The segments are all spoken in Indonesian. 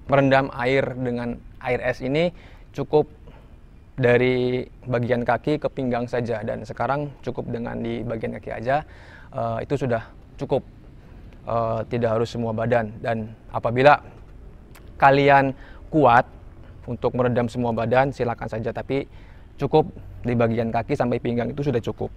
merendam air dengan air es ini cukup dari bagian kaki ke pinggang saja, dan sekarang cukup dengan di bagian kaki aja, itu sudah cukup, tidak harus semua badan. Dan apabila kalian kuat untuk meredam semua badan, silakan saja, tapi cukup di bagian kaki sampai pinggang itu sudah cukup.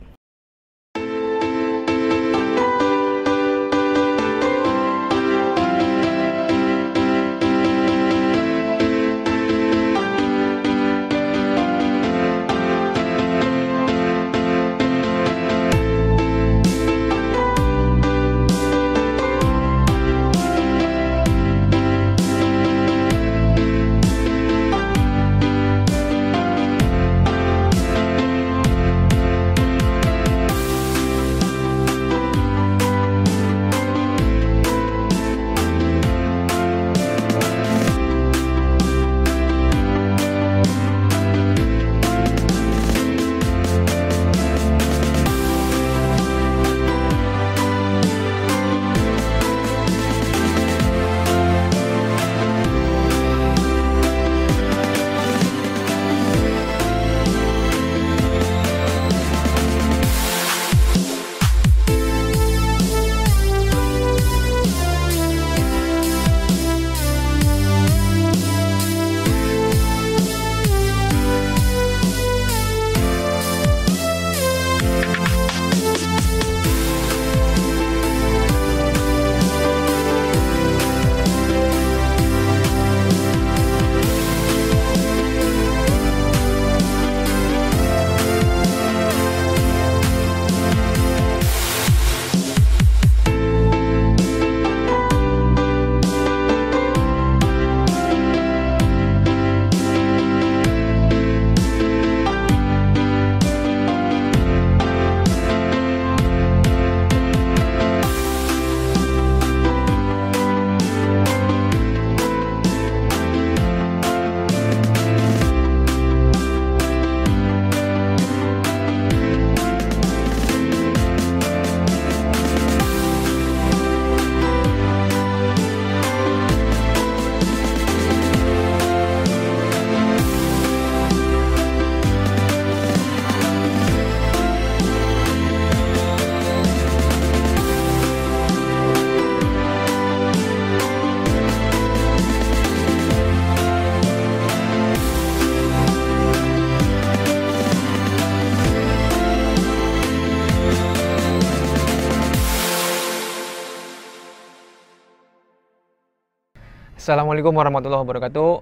Assalamualaikum warahmatullahi wabarakatuh.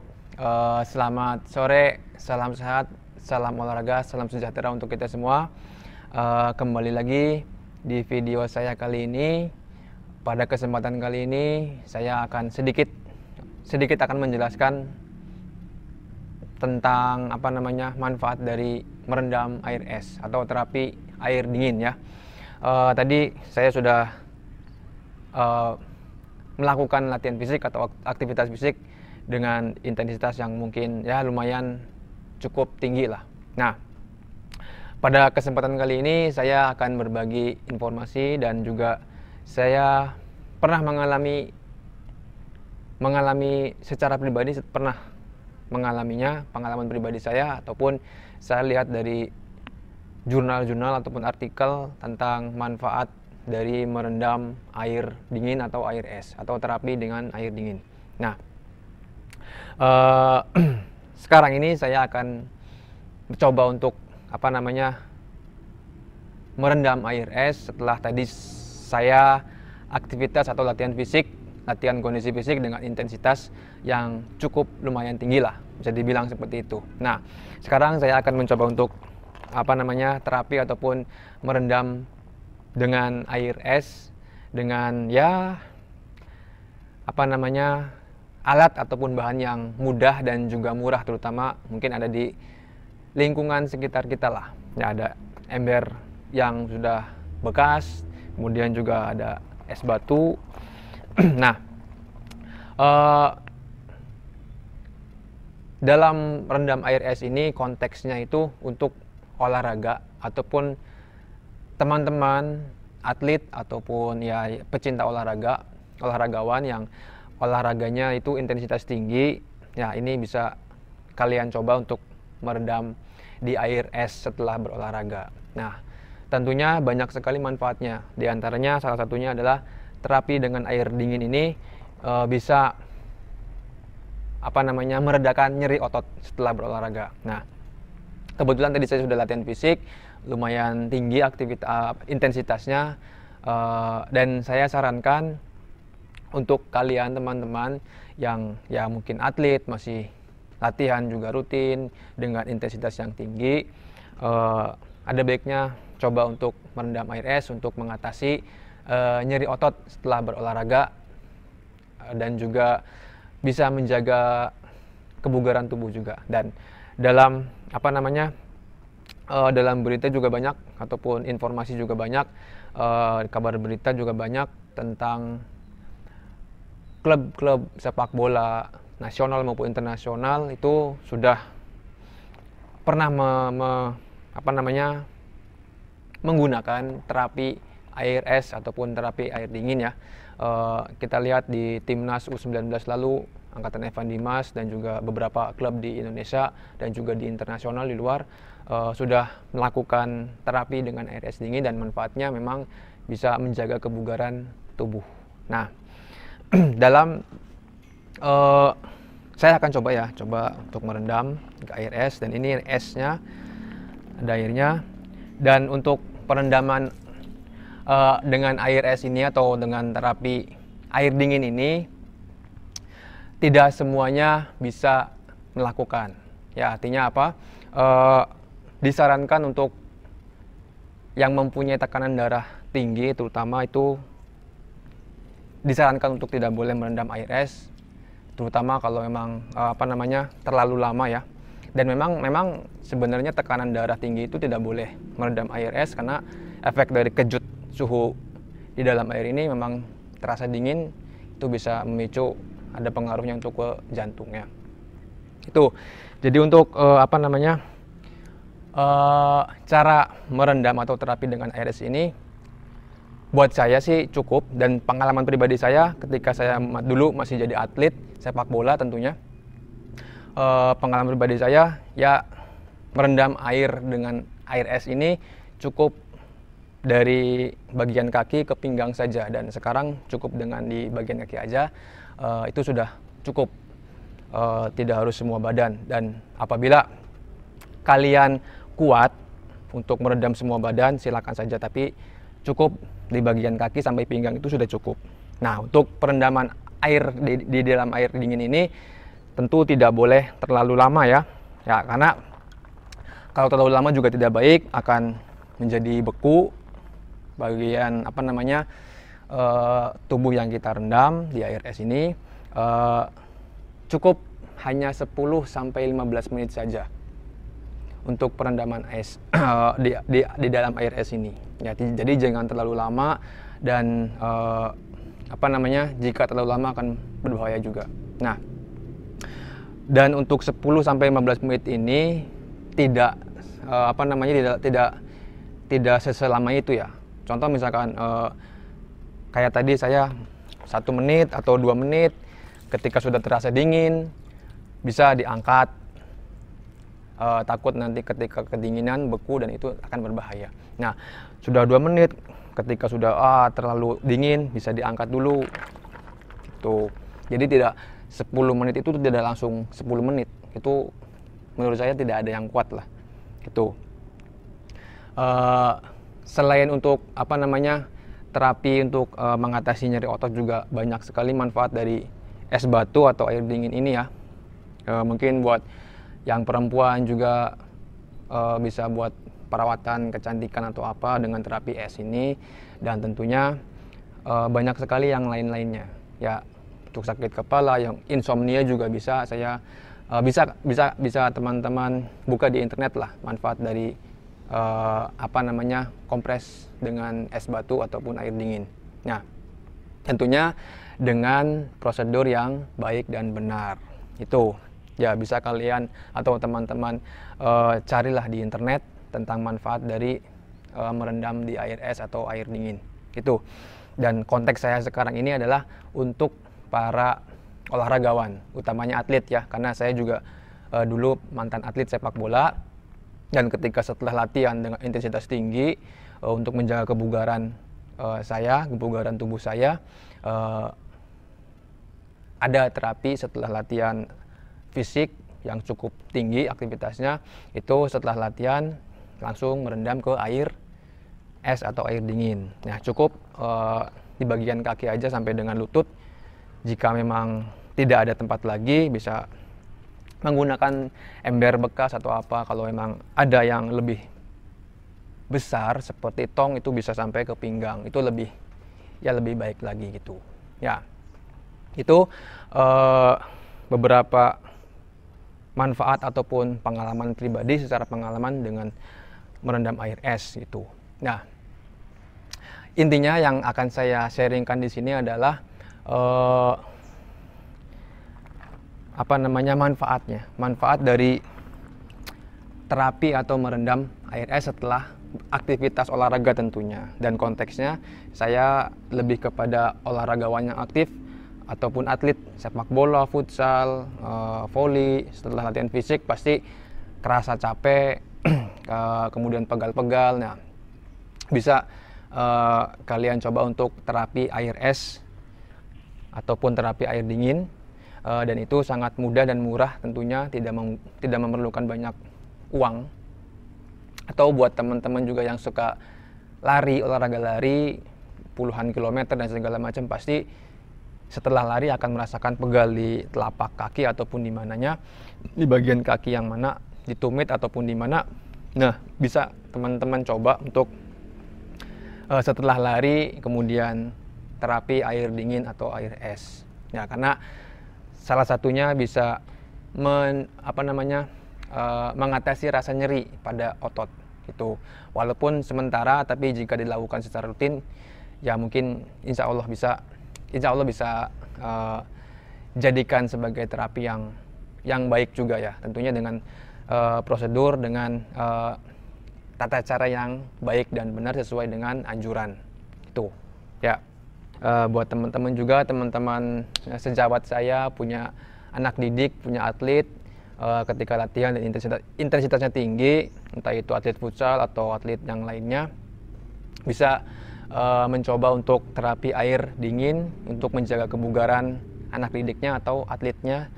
Selamat sore, salam sehat, salam olahraga, salam sejahtera untuk kita semua. Kembali lagi di video saya kali ini. Pada kesempatan kali ini saya akan sedikit akan menjelaskan tentang manfaat dari merendam air es atau terapi air dingin ya. Tadi saya sudah melakukan latihan fisik atau aktivitas fisik dengan intensitas yang mungkin ya lumayan cukup tinggi lah. Nah, pada kesempatan kali ini saya akan berbagi informasi, dan juga saya pernah mengalami secara pribadi, pernah mengalaminya, pengalaman pribadi saya, ataupun saya lihat dari jurnal-jurnal ataupun artikel tentang manfaat dari merendam air dingin atau air es atau terapi dengan air dingin. Nah, sekarang ini saya akan mencoba untuk merendam air es setelah tadi saya aktivitas atau latihan kondisi fisik dengan intensitas yang cukup lumayan tinggi lah, bisa dibilang seperti itu. Nah, sekarang saya akan mencoba untuk terapi ataupun merendam dengan air es dengan alat ataupun bahan yang mudah dan juga murah, terutama mungkin ada di lingkungan sekitar kita lah. Ya, ada ember yang sudah bekas, kemudian juga ada es batu. Nah, dalam rendam air es ini konteksnya itu untuk olahraga ataupun teman-teman atlet ataupun ya pecinta olahraga, olahragawan yang olahraganya itu intensitas tinggi, ya ini bisa kalian coba untuk meredam di air es setelah berolahraga. Nah, tentunya banyak sekali manfaatnya. Di antaranya salah satunya adalah terapi dengan air dingin ini bisa meredakan nyeri otot setelah berolahraga. Nah, kebetulan tadi saya sudah latihan fisik, lumayan tinggi aktivitas intensitasnya, dan saya sarankan untuk kalian teman-teman yang ya mungkin atlet, masih latihan juga rutin dengan intensitas yang tinggi, ada baiknya coba untuk merendam air es untuk mengatasi nyeri otot setelah berolahraga, dan juga bisa menjaga kebugaran tubuh juga. Dan dalam dalam berita juga banyak, ataupun informasi juga banyak, kabar berita juga banyak tentang klub-klub sepak bola nasional maupun internasional itu sudah pernah menggunakan terapi air es ataupun terapi air dingin ya. Kita lihat di timnas U19 lalu, angkatan Evan Dimas dan juga beberapa klub di Indonesia dan juga di internasional di luar sudah melakukan terapi dengan air es dingin, dan manfaatnya memang bisa menjaga kebugaran tubuh. Nah, saya akan coba untuk merendam ke air es, dan ini esnya, ada airnya. Dan untuk perendaman dengan air es ini atau dengan terapi air dingin ini, tidak semuanya bisa melakukan. Ya, artinya apa? Disarankan untuk yang mempunyai tekanan darah tinggi, terutama itu disarankan untuk tidak boleh merendam air es, terutama kalau memang terlalu lama ya. Dan memang sebenarnya tekanan darah tinggi itu tidak boleh merendam air es, karena efek dari kejut suhu di dalam air ini memang terasa dingin, itu bisa memicu ada pengaruhnya untuk ke jantungnya. Itu. Jadi untuk cara merendam atau terapi dengan air es ini buat saya sih cukup, dan pengalaman pribadi saya ketika saya dulu masih jadi atlet sepak bola tentunya, pengalaman pribadi saya ya merendam air dengan air es ini cukup dari bagian kaki ke pinggang saja, dan sekarang cukup dengan di bagian kaki aja, itu sudah cukup, tidak harus semua badan. Dan apabila kalian kuat untuk meredam semua badan silakan saja, tapi cukup di bagian kaki sampai pinggang itu sudah cukup. Nah, untuk perendaman air di dalam air dingin ini tentu tidak boleh terlalu lama ya, karena kalau terlalu lama juga tidak baik, akan menjadi beku bagian tubuh yang kita rendam di air es ini. Cukup hanya 10-15 menit saja untuk perendaman es di dalam air es ini. Ya, jadi jangan terlalu lama, dan jika terlalu lama akan berbahaya juga. Nah, dan untuk 10-15 menit ini tidak tidak seselama itu ya. Contoh misalkan kayak tadi saya 1 menit atau 2 menit, ketika sudah terasa dingin bisa diangkat. Takut nanti ketika kedinginan beku dan itu akan berbahaya. Nah, sudah 2 menit, ketika sudah terlalu dingin bisa diangkat dulu gitu. Jadi tidak 10 menit itu tidak langsung 10 menit, itu menurut saya tidak ada yang kuat lah gitu. Selain untuk terapi untuk mengatasi nyeri otot, juga banyak sekali manfaat dari es batu atau air dingin ini ya. Mungkin buat yang perempuan juga bisa buat perawatan kecantikan atau apa dengan terapi es ini, dan tentunya banyak sekali yang lain-lainnya ya. Untuk sakit kepala, yang insomnia juga bisa bisa teman-teman buka di internet lah manfaat dari kompres dengan es batu ataupun air dingin. Nah, tentunya dengan prosedur yang baik dan benar. Itu ya, bisa kalian atau teman-teman carilah di internet tentang manfaat dari merendam di air es atau air dingin. Itu. Dan konteks saya sekarang ini adalah untuk para olahragawan, utamanya atlet ya, karena saya juga dulu mantan atlet sepak bola, dan ketika setelah latihan dengan intensitas tinggi untuk menjaga kebugaran kebugaran tubuh saya, ada terapi setelah latihan fisik yang cukup tinggi aktivitasnya, itu setelah latihan langsung merendam ke air es atau air dingin. Nah, cukup di bagian kaki aja sampai dengan lutut. Jika memang tidak ada tempat lagi, bisa menggunakan ember bekas atau apa. Kalau memang ada yang lebih besar seperti tong, itu bisa sampai ke pinggang, itu lebih baik lagi gitu ya. Itu beberapa manfaat ataupun pengalaman pribadi secara pengalaman dengan merendam air es gitu. Nah, intinya yang akan saya sharingkan di sini adalah manfaat dari terapi atau merendam air es setelah aktivitas olahraga tentunya, dan konteksnya saya lebih kepada olahragawan yang aktif ataupun atlet sepak bola, futsal, voli. Setelah latihan fisik pasti kerasa capek, kemudian pegal-pegal. Nah, bisa kalian coba untuk terapi air es ataupun terapi air dingin, dan itu sangat mudah dan murah tentunya, tidak memerlukan banyak uang. Atau buat teman-teman juga yang suka olahraga lari puluhan kilometer dan segala macam, pasti setelah lari akan merasakan pegal di telapak kaki ataupun di mananya, di bagian kaki yang mana, di tumit ataupun di mana. Nah, bisa teman-teman coba untuk setelah lari kemudian terapi air dingin atau air es. Ya, karena salah satunya bisa mengatasi rasa nyeri pada otot itu. Walaupun sementara, tapi jika dilakukan secara rutin, ya mungkin insya Allah bisa jadikan sebagai terapi yang baik juga ya. Tentunya dengan prosedur, dengan tata cara yang baik dan benar sesuai dengan anjuran itu. Ya, buat teman-teman juga, teman-teman sejawat saya, punya anak didik, punya atlet, ketika latihan dan intensitasnya tinggi, entah itu atlet futsal atau atlet yang lainnya, bisa mencoba untuk terapi air dingin untuk menjaga kebugaran anak didiknya atau atletnya.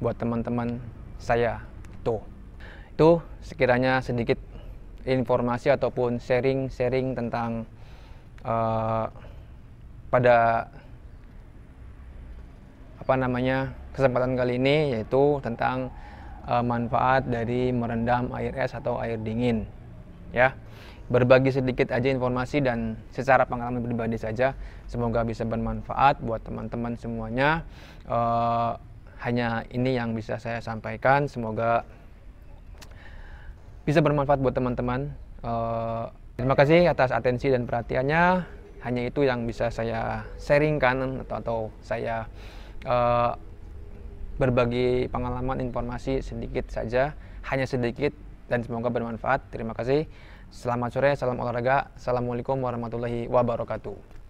Buat teman-teman saya itu sekiranya sedikit informasi ataupun sharing tentang pada kesempatan kali ini, yaitu tentang manfaat dari merendam air es atau air dingin ya. Berbagi sedikit aja informasi dan secara pengalaman pribadi saja, semoga bisa bermanfaat buat teman-teman semuanya. Hanya ini yang bisa saya sampaikan, semoga bisa bermanfaat buat teman-teman. Terima kasih atas atensi dan perhatiannya. Hanya itu yang bisa saya sharingkan atau saya berbagi pengalaman, informasi sedikit saja, hanya sedikit, dan semoga bermanfaat. Terima kasih. Selamat sore, salam olahraga. Assalamualaikum warahmatullahi wabarakatuh.